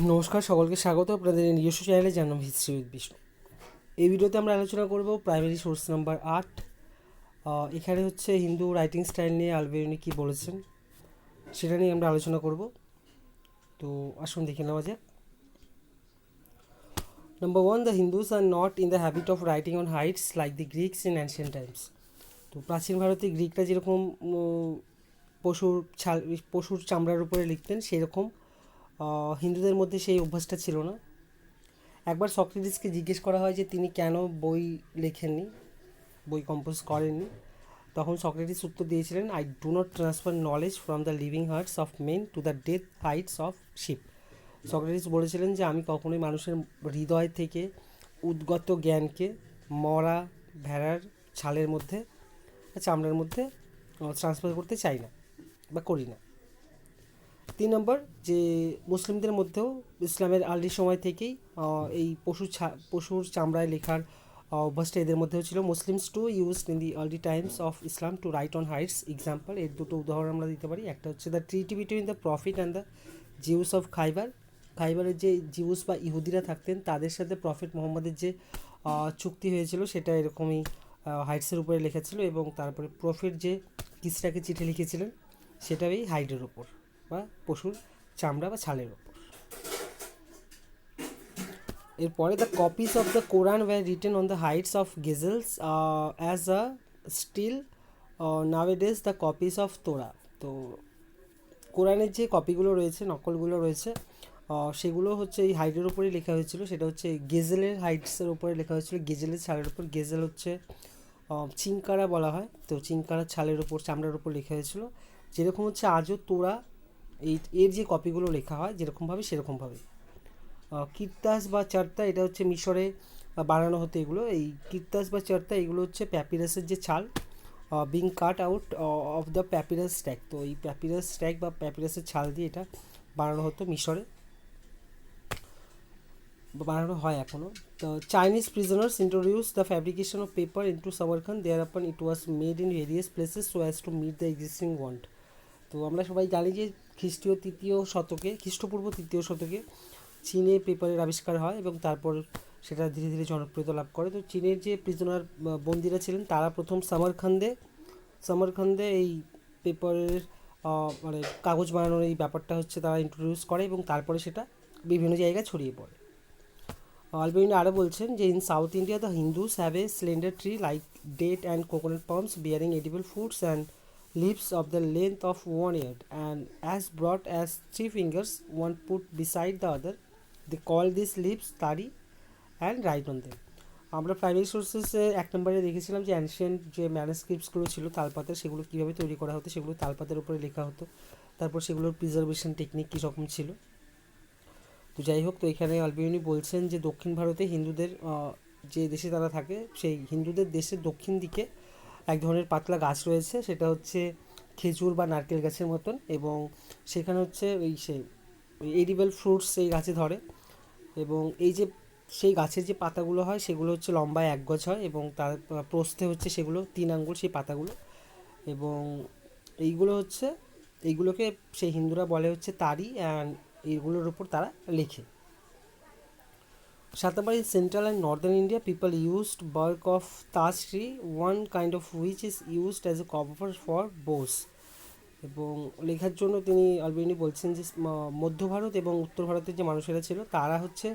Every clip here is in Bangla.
নমস্কার, সকলকে স্বাগত আপনাদের নিজস্ব চ্যানেলে, যার নাম হিস্ট্রি উইথ বিষ্ণু। এই ভিডিওতে আমরা আলোচনা করব প্রাইমারি সোর্স নাম্বার 8। এখানে হচ্ছে হিন্দু রাইটিং স্টাইল নিয়ে আলবেরুনি কী বলেছেন সেটা নিয়ে আমরা আলোচনা করব। তো আসুন দেখে নেওয়া যাক। Number 1, the Hindus are not in the habit of writing on hides like the Greeks in ancient times. তো প্রাচীন ভারতে গ্রিকরা যেরকম পশুর ছাল পশুর চামড়ার উপরে লিখতেন, সেরকম হিন্দুদের মধ্যে সেই অভ্যাসটা ছিল না। একবার সক্রেটিসকে জিজ্ঞেস করা হয় যে তিনি কেন বই লেখেননি, বই কম্পোজ করেননি। তখন সক্রেটিস উত্তর দিয়েছিলেন, I do not transfer knowledge from the living hearts of men to the dead hides of sheep. Socrates বলেছিলেন যে আমি কখনোই মানুষের হৃদয় থেকে উদ্গত জ্ঞানকে মরা ভেড়ার ছালের মধ্যে, চামড়ার মধ্যে ট্রান্সফার করতে চাই না বা করি না। 3 নম্বর, যে মুসলিমদের মধ্যেও ইসলামের আর্লি সময় থেকেই এই পশুর চামড়ায় লেখার অভ্যাসটা এদের মধ্যেও ছিল। Muslims to use in the early times of Islam to write on hides. Example, এর দুটো উদাহরণ আমরা দিতে পারি। একটা হচ্ছে the treaty between the Prophet and the Jews of Khaibar. খাইবারের যে জিউস বা ইহুদিরা থাকতেন, তাদের সাথে প্রফেট মোহাম্মদের যে চুক্তি হয়েছিল, সেটা এরকমই হাইটসের উপরে লেখা ছিল। এবং তারপরে প্রফেট যে কিসরাকে চিঠি লিখেছিলেন, সেটাও এই হাইডের ওপর বা পশুর চামড়া বা ছালের ওপর। এরপরে, the copies of the Quran were written on the hides of gazelles as a still nowadays the copies of Torah. তো কোরআনের যে কপিগুলো রয়েছে, নকলগুলো রয়েছে, সেগুলো হচ্ছে এই হাইটের উপরেই লেখা হয়েছিল। সেটা হচ্ছে গেজেলের হাইটসের উপরে লেখা হয়েছিল, গেজেলের ছালের উপর। গেজেল হচ্ছে চিংকারা বলা হয়, তো চিংকারার ছালের উপর, চামড়ার উপর লেখা হয়েছিল। যেরকম হচ্ছে আজও তোরা এর যে কপিগুলো লেখা হয় যেরকমভাবে, সেরকমভাবে। কির্তাস বা চার্তা, এটা হচ্ছে মিশরে বানানো হতো এগুলো। এই কির্তাস বা চার্তা এগুলো হচ্ছে প্যাপিরাসের যে ছাল, being cut out of the papyrus stack. তো এই প্যাপিরাস স্ট্যাক বা প্যাপিরাসের ছাল দিয়ে এটা বানানো হতো মিশরে, বানানো হয় এখনও। তো Chinese prisoners introduce the fabrication of paper into Samarkand, thereupon it was made in various places so as to meet the existing want. তো আমরা সবাই জানি যে খ্রিস্টপূর্ব তৃতীয় শতকে চীনে পেপারের আবিষ্কার হয় এবং তারপর সেটা ধীরে ধীরে জনপ্রিয়তা লাভ করে। তো চীনের যে প্রিজনার বন্দিরা ছিলেন, তারা প্রথম সামারখান্দে এই পেপারের মানে কাগজ বানানোর এই ব্যাপারটা হচ্ছে তারা ইন্ট্রোডিউস করে এবং তারপরে সেটা বিভিন্ন জায়গায় ছড়িয়ে পড়ে। আলবেরুনি আরও বলছেন যে in south India the Hindus have a slender tree like that and coconut palms bearing edible fruits and leaves of the length of 1 yard and as broad as 3 fingers, one put beside the other. They call these leaves tari and write on them. আমরা প্রাইমারি সোর্সেসে 1 নম্বরে দেখেছিলাম যে অ্যানশিয়েন্ট যে ম্যানুস্ক্রিপ্টসগুলো ছিল তালপাতের, সেগুলো কীভাবে তৈরি করা হতো, সেগুলো তালপাতের উপরে লেখা হতো। তারপর সেগুলোর প্রিজার্ভেশন টেকনিক কীরকম ছিল। তো যাই হোক, তো এখানে আলবেরুনি বলছেন যে দক্ষিণ ভারতে হিন্দুদের যে দেশে তারা থাকে, সেই হিন্দুদের দেশের দক্ষিণ দিকে এক ধরনের পাতলা গাছ রয়েছে, সেটা হচ্ছে খেজুর বা নারকেল গাছের মতন। এবং সেখানে হচ্ছে ওই এডিবল ফ্রুটস সেই গাছে ধরে। এবং এই যে সেই গাছের যে পাতাগুলো হয়, সেগুলো হচ্ছে লম্বায় 1 গজ হয় এবং তার প্রস্থে হচ্ছে সেগুলো 3 আঙ্গুল সেই পাতাগুলো। এবং এইগুলোকে সেই হিন্দুরা বলে হচ্ছে তারি, অ্যান্ড এইগুলোর উপর তারা লেখে। 7 নম্বর, in central and northern India, people used bark of taj tree, one kind of which is used as a cover for bows. এবং লেখার জন্য তিনি আলবেরুনি বলছেন যে মধ্য ভারত এবং উত্তর ভারতের যে মানুষেরা ছিল, তারা হচ্ছে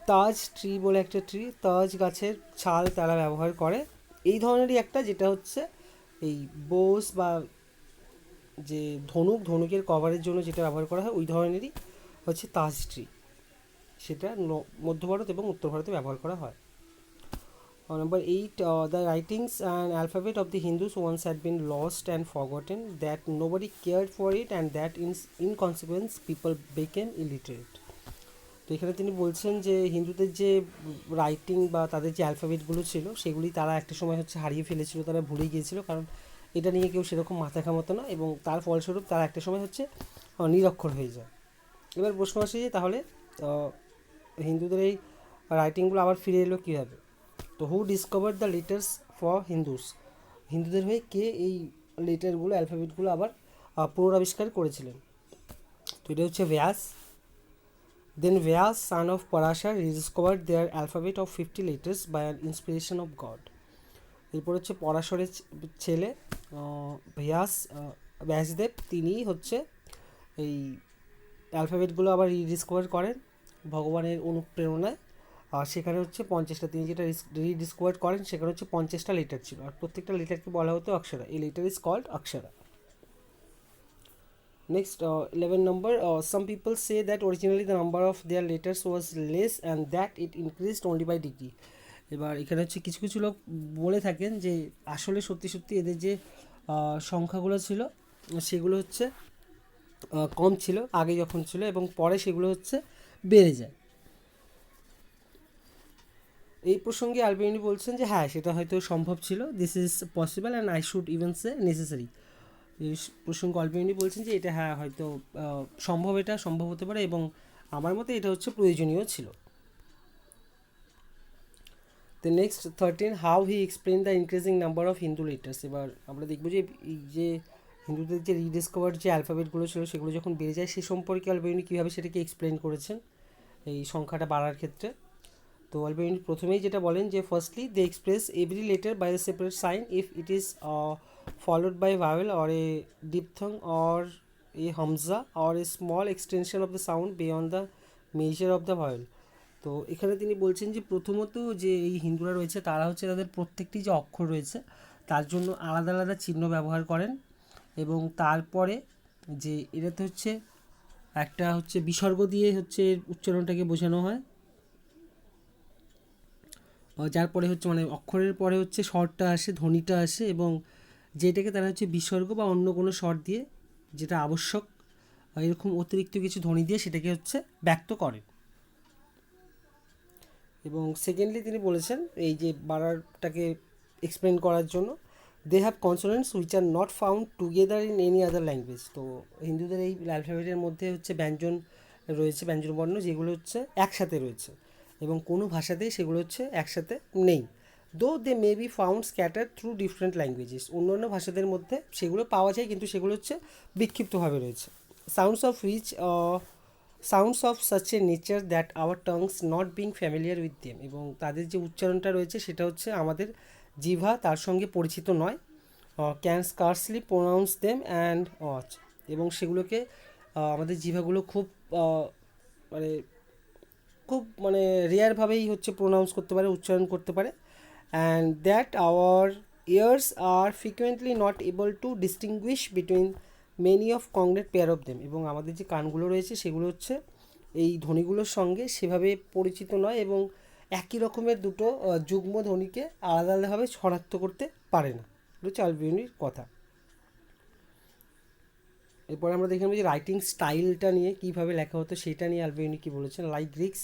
তাজ ট্রি বলে একটা ট্রি, তাজ গাছের ছাল তারা ব্যবহার করে। এই ধরনেরই একটা, যেটা হচ্ছে এই বোস বা যে ধনুকের কভারের জন্য যেটা ব্যবহার করা হয়, ওই ধরনেরই হচ্ছে তাজ ট্রি। সেটা মধ্য ভারত এবং উত্তর ভারতে ব্যবহার করা হয়। Number 8, the writings and alphabet of the Hindus once had been lost and forgotten, that nobody cared for it and that in consequence people became illiterate. তো এখানে তিনি বলছেন যে হিন্দুদের যে রাইটিং বা তাদের যে অ্যালফাবেটগুলো ছিল, সেগুলি তারা একটা সময় হচ্ছে হারিয়ে ফেলেছিল, তারা ভুলে গিয়েছিল, কারণ এটা নিয়ে কেউ সেরকম মাথা ঘামাতো না এবং তার ফলস্বরূপ তারা একটা সময় হচ্ছে নিরক্ষর হয়ে যায়। এবার প্রশ্ন আসে যে তাহলে হিন্দুদের এই রাইটিংগুলো আবার ফিরে এলো কীভাবে? তো who discover the letters for Hindus, হিন্দুদের হয়ে কে এই লেটারগুলো, অ্যালফাবেটগুলো আবার পুনরাবিষ্কার করেছিলেন? তো এটা হচ্ছে ব্যাস। Then Vyas, son of Parashar, rediscovered their alphabet of 50 letters by an inspiration of God. এরপর হচ্ছে পরাশরের ছেলে ব্যাসদেব, তিনি হচ্ছে এই অ্যালফাবেটগুলো আবার রিডিসকভার করেন ভগবানের অনুপ্রেরণায়। আর সেখানে হচ্ছে 50টা, তিনি যেটা রিডিসকভার করেন সেখানে হচ্ছে 50টা লেটার ছিল, আর প্রত্যেকটা লেটারকে বলা হতো অক্ষরা। এই letter is called akshara. Next, 11 number. Some people say that originally the number of their letters was less and that it increased only by degree. এবার এখানে হচ্ছে কিছু কিছু লোক বলে থাকেন যে আসলে সত্যি সত্যি এদের যে সংখ্যাগুলো ছিল সেগুলো হচ্ছে কম ছিল আগে যখন ছিল, এবং পরে সেগুলো হচ্ছে বেড়ে যায়। এই প্রসঙ্গে আলবেনি বলছেন যে হ্যাঁ, সেটা হয়তো সম্ভব ছিল। This is possible and I should even say necessary. এই প্রসঙ্গে আলবেনি বলছেন যে এটা হ্যাঁ হয়তো সম্ভব, এটা সম্ভব হতে পারে, এবং আমার মতে এটা হচ্ছে প্রয়োজনীয় ছিল। The next 13, how he explain the increasing number of Hindu letters. এবার আমরা দেখবো যে এই যে হিন্দুদের যে রিডিসকভার যে অ্যালফাবেটগুলো ছিল সেগুলো যখন বেড়ে যায় সে সম্পর্কে আলবেনি কীভাবে সেটাকে এক্সপ্লেন করেছেন এই সংখ্যাটা বাড়ার ক্ষেত্রে। তো আলবেনি প্রথমেই যেটা বলেন যে firstly they express every letter by a separate sign if it is followed by vowel or a diphthong or a hamza or a small extension of the sound beyond the measure of the vowel. তো এখানে তিনি বলছেন যে প্রথমত যে এই হিন্দুরা রয়েছে তারা হচ্ছে তাদের প্রত্যেকটি যে অক্ষর রয়েছে তার জন্য আলাদা আলাদা চিহ্ন ব্যবহার করেন, এবং তারপরে যে এটাতে হচ্ছে একটা হচ্ছে বিসর্গ দিয়ে হচ্ছে উচ্চারণটাকে বোঝানো হয়, যার পরে হচ্ছে মানে অক্ষরের পরে হচ্ছে স্বরটা আসে, ধ্বনিটা আসে, এবং যেটাকে তারা হচ্ছে বিসর্গ বা অন্য কোনো স্বর দিয়ে যেটা আবশ্যক এরকম অতিরিক্ত কিছু ধ্বনি দিয়ে সেটাকে হচ্ছে ব্যক্ত করেন। এবং সেকেন্ডলি তিনি বলেছেন এই যে বাড়ারটাকে এক্সপ্লেন করার জন্য they have consonants which are not found together in any other language. তো হিন্দুদের এই অ্যালফাবেটের মধ্যে হচ্ছে ব্যঞ্জন রয়েছে, ব্যঞ্জনবর্ণ যেগুলো হচ্ছে একসাথে রয়েছে, এবং কোনো ভাষাতেই সেগুলো হচ্ছে একসাথে নেই। Though they may be found scatter through different languages, অন্য অন্য ভাষাদের মধ্যে সেগুলো পাওয়া যায় কিন্তু সেগুলো হচ্ছে বিক্ষিপ্তভাবে রয়েছে। Sounds of such a nature that our tongs not being familiar with them, এবং তাদের যে উচ্চারণটা রয়েছে সেটা হচ্ছে আমাদের জিহ্বা তার সঙ্গে পরিচিত নয়। Can scarcely pronounce them and watch, এবং সেগুলোকে আমাদের জিহ্বাগুলো মানে খুব রেয়ারভাবেই হচ্ছে প্রোনাউন্স করতে পারে, উচ্চারণ করতে পারে। And that our ears are frequently not able to distinguish between many of cognate pair of them, এবং আমাদের যে কানগুলো রয়েছে সেগুলো হচ্ছে এই ধ্বনিগুলোর সঙ্গে সেভাবে পরিচিত নয়, এবং একই রকমের দুটো যুগ্ম ধ্বনিকে আলাদা আলাদাভাবে শনাক্ত করতে পারে না। এটা হচ্ছে আলবেনির কথা। এরপরে আমরা দেখলাম যে রাইটিং স্টাইলটা নিয়ে কীভাবে লেখা হতো সেটা নিয়ে আলবেনি কী বলেছেন। Like Greeks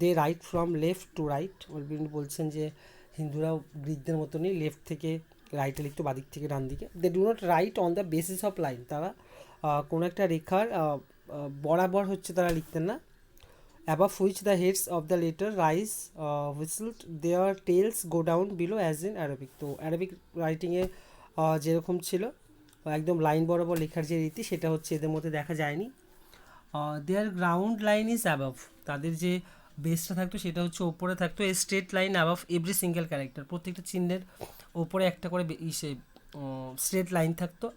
they write from left to right. Alberuni বলছেন যে হিন্দুরাও গ্রিকদের মতনই লেফট থেকে রাইটে লিখতো, বাদিক থেকে ডান দিকে। They do not write on the basis of line, তারা কোনো একটা রেখার বরাবর হচ্ছে তারা লিখতেন না। Above which the heads of the letter rise হুইসলড their tails go down below as in Arabic. তো অ্যারাবিক রাইটিংয়ে যেরকম ছিল একদম লাইন বরাবর লেখার যে রীতি সেটা হচ্ছে এদের মধ্যে দেখা যায়নি। Their ground line is above, তাদের যে বেসটা থাকতো সেটা হচ্ছে ওপরে থাকতো। A straight line above every single character, প্রত্যেকটা চিহ্নের ওপরে একটা করে স্ট্রেট লাইন থাকতো।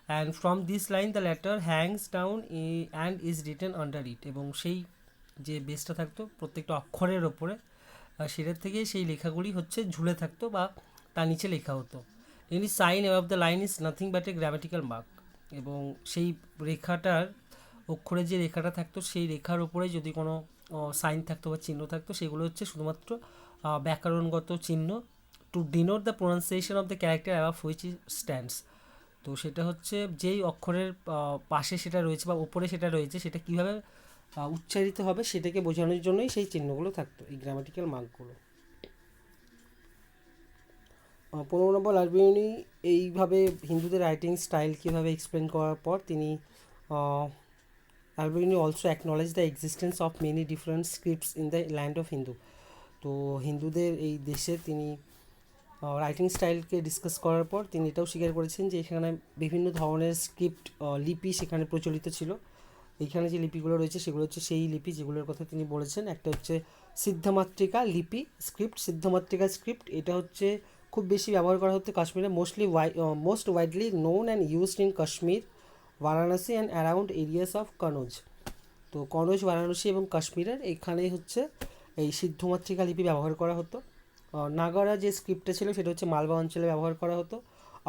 And from this line the letter hangs down and is written under it, এবং সেই যে বেসটা থাকতো প্রত্যেকটা অক্ষরের ওপরে সেটার থেকে সেই লেখাগুলি হচ্ছে ঝুলে থাকতো বা তার নিচে লেখা হতো। Any sign above the line is nothing but a grammatical mark, এবং সেই রেখাটার অক্ষরে যে রেখাটা থাকতো সেই রেখার ওপরে যদি কোনো সাইন থাকতো বা চিহ্ন থাকতো সেগুলো হচ্ছে শুধুমাত্র ব্যাকরণগত চিহ্ন to denote the pronunciation of the character above which stands. তো সেটা হচ্ছে যেই অক্ষরের পাশে সেটা রয়েছে বা ওপরে সেটা রয়েছে সেটা কীভাবে উচ্চারিত হবে সেটাকে বোঝানোর জন্যই সেই চিহ্নগুলো থাকতো, এই গ্রামাটিক্যাল মার্কগুলো। 15 নম্বর আলবেনি এইভাবে হিন্দুদের রাইটিং স্টাইল কীভাবে এক্সপ্লেন করার পর তিনি আলবেনি also acknowledge the existence of many different scripts in the land of Hindu. তো হিন্দুদের এই দেশে তিনি রাইটিং স্টাইলকে ডিসকাস করার পর তিনি এটাও স্বীকার করেছেন যে এখানে বিভিন্ন ধরনের স্ক্রিপ্ট লিপি সেখানে প্রচলিত ছিল, এইখানে যে লিপিগুলো রয়েছে সেগুলো হচ্ছে সেই লিপি যেগুলোর কথা তিনি বলেছেন। একটা হচ্ছে সিদ্ধমাতৃকা লিপি স্ক্রিপ্ট, সিদ্ধমাতৃকা স্ক্রিপ্ট, এটা হচ্ছে খুব বেশি ব্যবহার করা হতো কাশ্মীরে, most widely known and used in Kashmir, Varanasi and around areas of Kannauj. তো কনৌজ, বারাণসী এবং কাশ্মীরের এখানে হচ্ছে এই সিদ্ধমাতৃকা লিপি ব্যবহার করা হতো। নাগারা যে স্ক্রিপ্টটা ছিল সেটা হচ্ছে মালবা অঞ্চলে ব্যবহার করা হতো।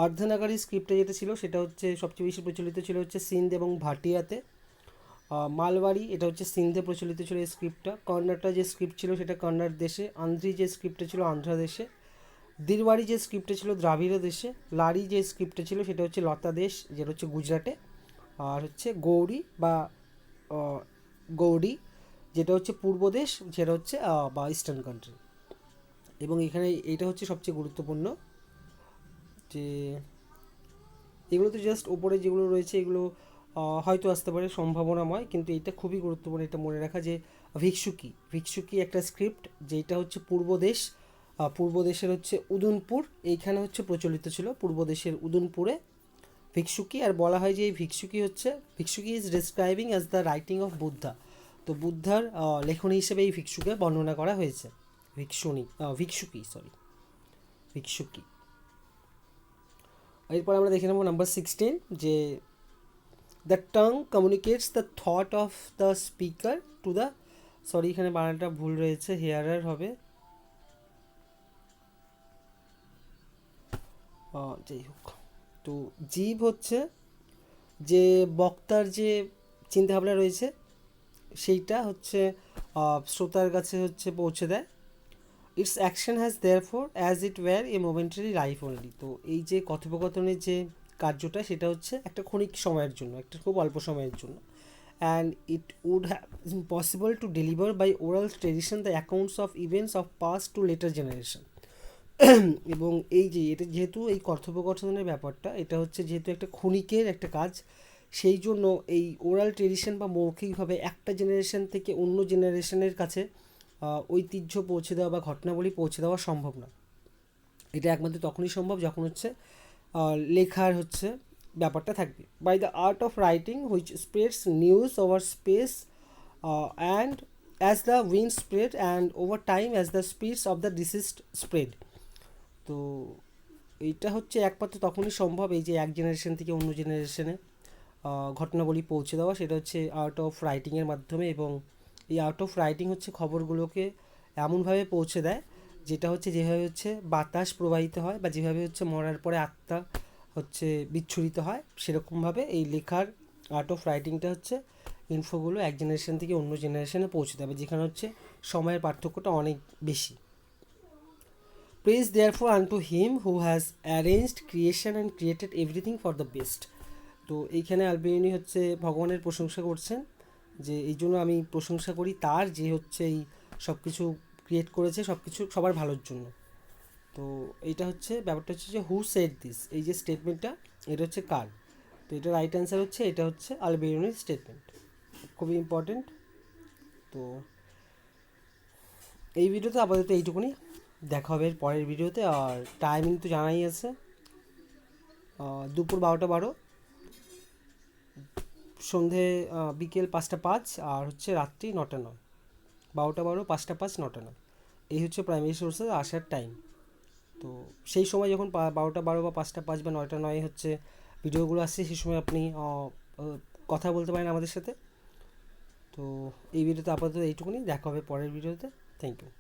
অর্ধনাগারি স্ক্রিপ্টে যেটা ছিল সেটা হচ্ছে সবচেয়ে বেশি প্রচলিত ছিল হচ্ছে সিন্ধ এবং ভাটিয়াতে। মালবাড়ি এটা হচ্ছে সিন্ধে প্রচলিত ছিল এই স্ক্রিপ্টটা। কর্ণাটকা যে স্ক্রিপ্ট ছিল সেটা কর্ণাট দেশে। আন্ধ্রি যে স্ক্রিপ্টটা ছিল আন্ধ্রা দেশে। দিরবাড়ি যে স্ক্রিপ্টটা ছিল দ্রাবিড় দেশে। লারি যে স্ক্রিপ্টটা ছিল সেটা হচ্ছে লতা দেশ, যেটা হচ্ছে গুজরাটে। আর হচ্ছে গৌড়ি বা গৌড়ি যেটা হচ্ছে পূর্বদেশ, যেটা হচ্ছে বা ইস্টার্ন কান্ট্রি। এবং এখানে এইটা হচ্ছে সবচেয়ে গুরুত্বপূর্ণ যে এগুলো তো জাস্ট ওপরে যেগুলো রয়েছে এগুলো হয়তো আসতে পারে সম্ভাবনাময়, কিন্তু এটা খুবই গুরুত্বপূর্ণ এটা মনে রাখা যে ভিক্ষুকি, ভিক্ষুকি একটা স্ক্রিপ্ট যেটা হচ্ছে পূর্বদেশের হচ্ছে উদয়পুর, এইখানে হচ্ছে প্রচলিত ছিল পূর্বদেশের উদয়পুরে ভিক্ষুকি। আর বলা হয় যে এই ভিক্ষুকি is describing as the writing of Buddha. তো বুদ্ধার লেখনী হিসেবে এই ভিক্ষুকে বর্ণনা করা হয়েছে। ভিক্ষুকি। এরপর আমরা দেখে নেব নাম্বার 16 যে the tongue communicates the thought of the speaker to the, sorry এখানে বানানটা ভুল রয়েছে, হেয়ারার হবে, যাই হোক। তো জীব হচ্ছে যে বক্তার যে চিন্তাভাবনা রয়েছে সেইটা হচ্ছে শ্রোতার কাছে হচ্ছে পৌঁছে দেয়। Its action has therefore as it were a momentary life only. তো এই যে কথোপকথনের যে কার্যটা সেটা হচ্ছে একটা ক্ষণিক সময়ের জন্য, একটা খুব অল্প সময়ের জন্য। And it would have possible to deliver by oral tradition the accounts of events of past to later generation. এবং এই যে এটা যেহেতু এই কথোপকথনের ব্যাপারটা এটা হচ্ছে যেহেতু একটা ক্ষণিকের একটা কাজ, সেই জন্য এই ওরাল ট্রেডিশন বা মৌখিকভাবে একটা জেনারেশন থেকে অন্য জেনারেশনের কাছে ঐতিহ্য পৌঁছে দেওয়া বা ঘটনাবলী পৌঁছে দেওয়া সম্ভব না। এটা একমাত্র তখনই সম্ভব যখন হচ্ছে লেখার হচ্ছে ব্যাপারটা থাকবে। By the art of writing which spreads news over space and as the wind spread and over time as the speeds of the deceased spread. তো এইটা হচ্ছে একমাত্র তখনই সম্ভব এই যে এক জেনারেশন থেকে অন্য জেনারেশনে ঘটনাবলী পৌঁছে দেওয়া, সেটা হচ্ছে আর্ট অফ রাইটিংয়ের মাধ্যমে। এবং এই আর্ট অফ রাইটিং হচ্ছে খবরগুলোকে এমনভাবে পৌঁছে দেয় যেটা হচ্ছে যেভাবে হচ্ছে বাতাস প্রবাহিত হয় বা যেভাবে হচ্ছে মরার পরে আত্মা হচ্ছে বিচ্ছুরিত হয়, সেরকমভাবে এই লেখার আর্ট অফ রাইটিংটা হচ্ছে ইনফোগুলো এক জেনারেশন থেকে অন্য জেনারেশনে পৌঁছে দেবে, যেখানে হচ্ছে সময়ের পার্থক্যটা অনেক বেশি। Praise therefore unto him who has arranged creation and created everything for the best. তো এইখানে আলবেরিনি হচ্ছে ভগবানের প্রশংসা করছেন, যে এই জন্য আমি প্রশংসা করি তার, যে হচ্ছে এই সব কিছু ক্রিয়েট করেছে সব কিছু সবার ভালোর জন্য। তো এইটা হচ্ছে ব্যাপারটা হচ্ছে যে হু সেড দিস, এই যে স্টেটমেন্টটা এটা হচ্ছে কার। তো এটা রাইট অ্যান্সার হচ্ছে এটা হচ্ছে আলবেরিনির স্টেটমেন্ট, খুবই ইম্পর্টেন্ট। তো এই ভিডিওতে আপাতত এইটুকুনি, দেখা হবে পরের ভিডিওতে। আর টাইমিং তো জানাই আছে, দুপুর 12টা 12, সন্ধে বিকেল 5টা 5, আর হচ্ছে রাত্রি 9টা 9। 12টা 12, 5টা 5, 9টা 9, এই হচ্ছে প্রাইমারি সোর্সেস আসার টাইম। তো সেই সময় যখন 12টা 12 বা 5টা 5 বা 9টা 9 হচ্ছে ভিডিওগুলো আসছে, সেই সময় আপনি কথা বলতে পারেন আমাদের সাথে। তো এই ভিডিওতে আপাতত এইটুকুনি, দেখা হবে পরের ভিডিওতে। Thank you.